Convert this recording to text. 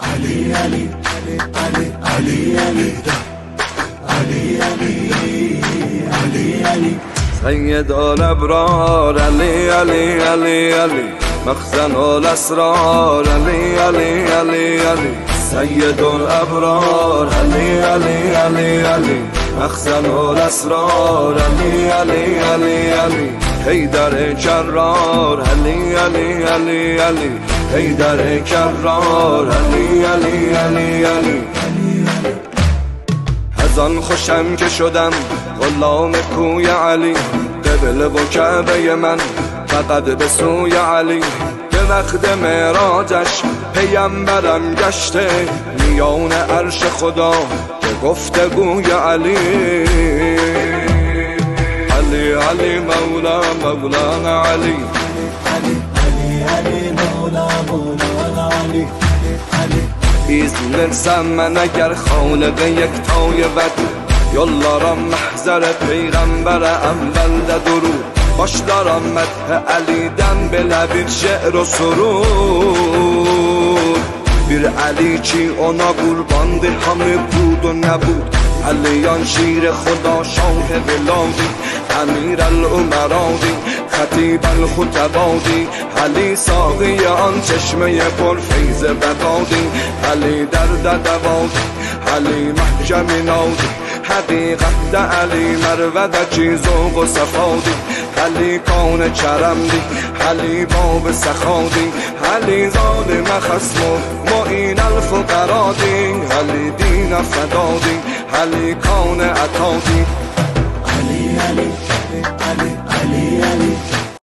علي علي علي علي علي علي علي علي علي سيد الأبرار علي علي علي علي مخزن الأسرار علي علي علي علي سيد الأبرار علي علي علي علي مخزن الأسرار علي علي علي علي حیدر کرار علی علی علی علی حیدر کرار علی علی علی علی از آن خوشم که شدم غلام کوی علی قبله و کعبه من فقط به سوی علی به وقت معراجش پیامبرم گشته میان عرش خدا به گفتگوی علی علی علی مولا مولانا علی علی علی علی مولا مولانا علی علی ایزن زمن اگر خالق یکتای ود یالارم محضر پیغمبر اول ده درود başlarım mədhə Əlidən belə bir şe'r o surur Bir Əli ki ona qurbandı hamı بود و نبود علیان شیر خدا شاه بلادی امیر الامرادی خطیب الخطبادی علی ساقی آن چشمه پر فیض بقادی علی درد دوادی علی محکم نادی حقیقت علی مرودکی ذوق و صفادی علی کان کرمدی علی باب سخادی علی ظالم خصم و معین الفقرادی علی دین فدادی علی کان عطادی علی علی علی علی علی